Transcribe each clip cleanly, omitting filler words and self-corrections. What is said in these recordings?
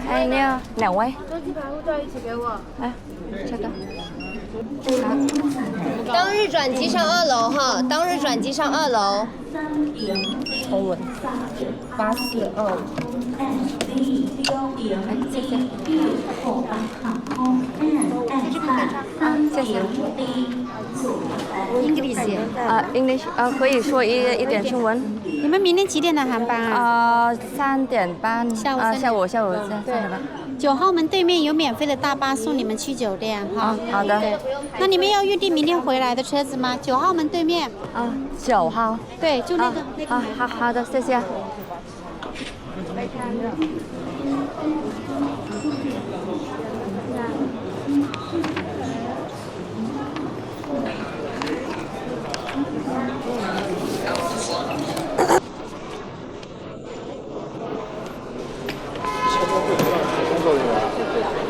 哎，你好，两位。这几盘护照一起给我。哎，这个。当日转机上2楼哈，当日转机上2楼。中文。842。哎，谢谢。啊，谢谢。English 可以说一点中文。你们明天几点的航班啊？3点半。下午3点半。9号门对面有免费的大巴送你们去酒店哈。好的。那你们要预定明天回来的车子吗？9号门对面。9号。对，就那个。好的，谢谢。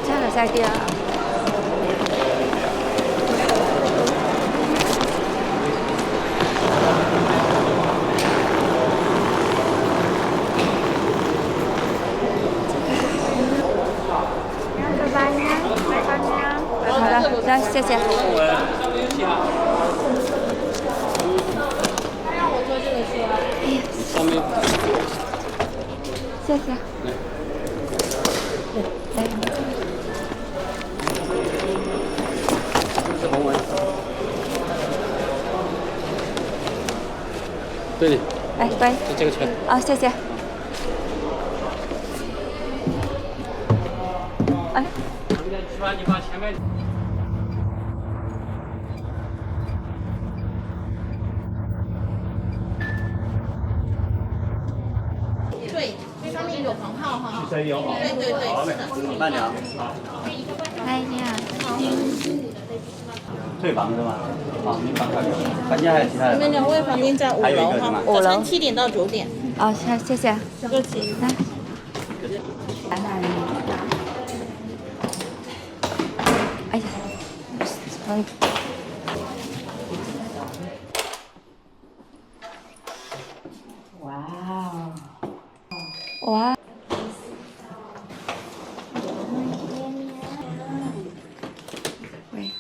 这个下地啊。好的，那谢谢。他让我做这个车。上面。谢谢。红文。对。哎，对。就这个圈。谢谢。哎。吃完你把前面。对，这上面有房号哈。对有。对，好嘞，慢点啊。好。哎，你好。退房是吗？好，你房卡给我。房间还有其他的？你们2位房间在5楼哈，早上7点到9点。谢谢。不客气。来。哎呀，哇。喂。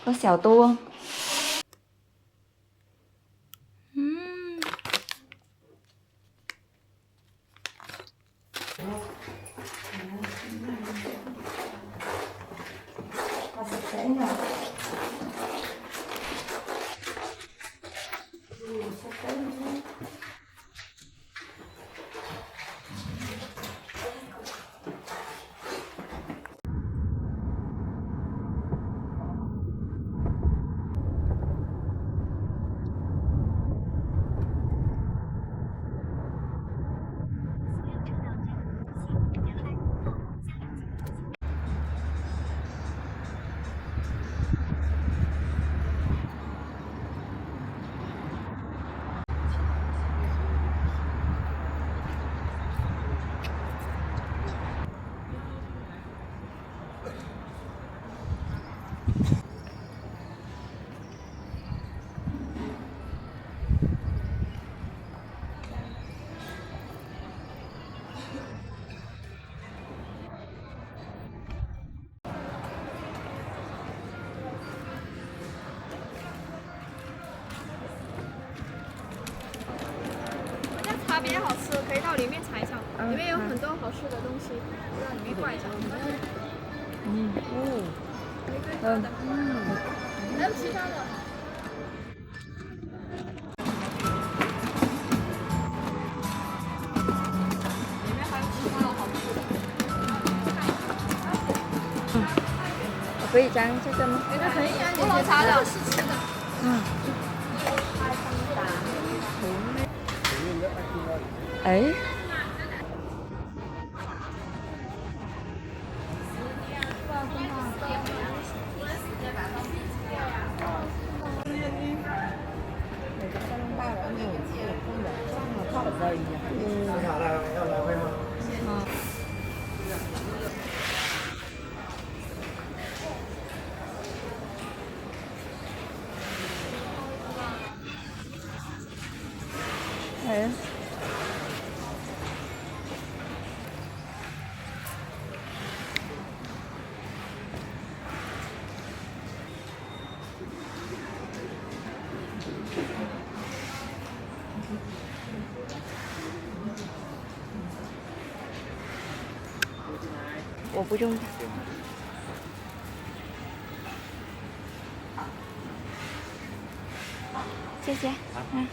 có xào tu không?茶比较好吃，可以到里面尝一尝，里面有很多好吃的东西，到里面逛一下。Thơm.可以沾这个吗？可以啊，你喝茶的。哎。哎。我不用。谢谢。嗯。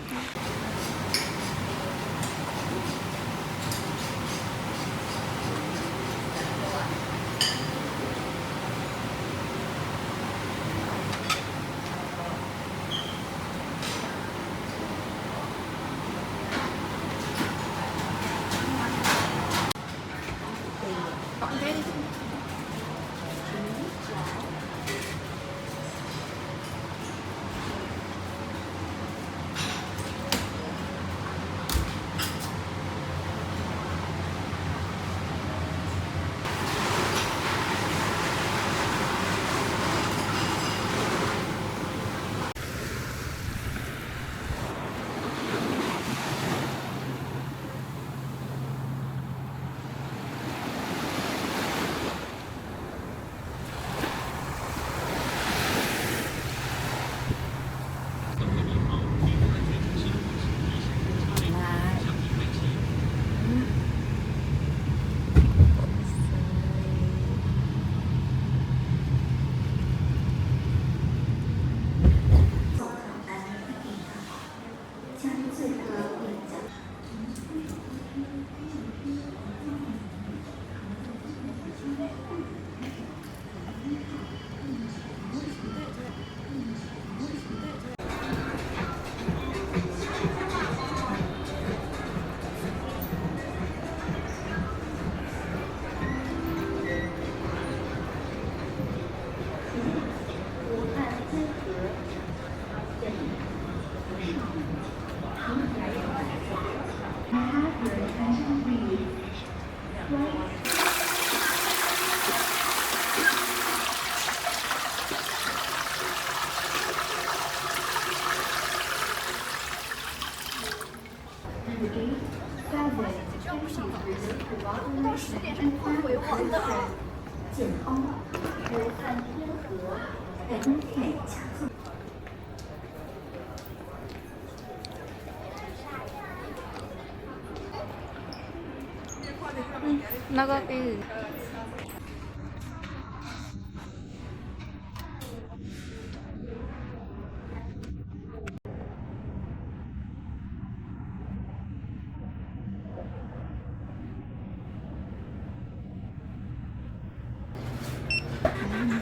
nó có cái gì?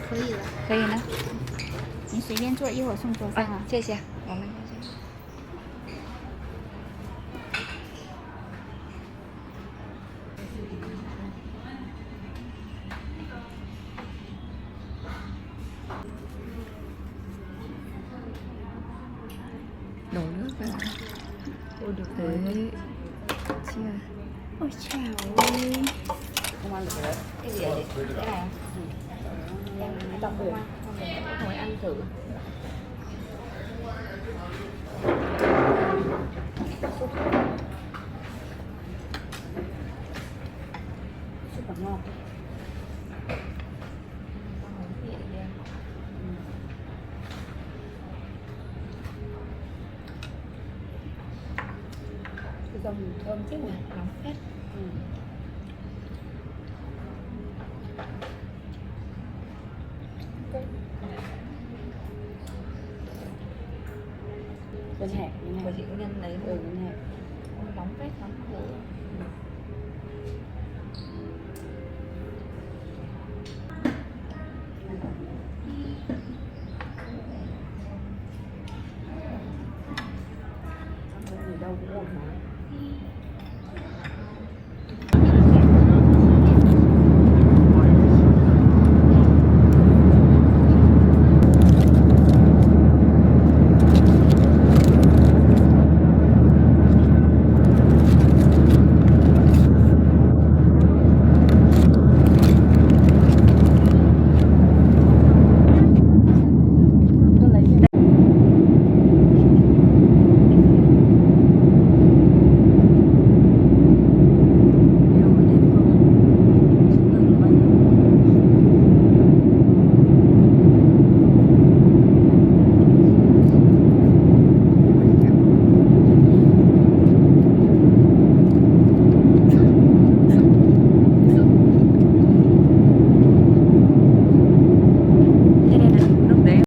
可以了，可以呢。您随便坐，一会儿送桌上啊。谢谢，我们谢谢。đổ nước vào. Ôi được đấy. Chia. Ôi chào ơi. Không ăn được cái đấy. Cái gì vậy? Cái này em đọc được. Ngồi ăn thử. Super ngon. Cái rau mùi thơm chứ này, nóng phết. Bên hẹp, chị có nhân đấy. Nóng phết lắm.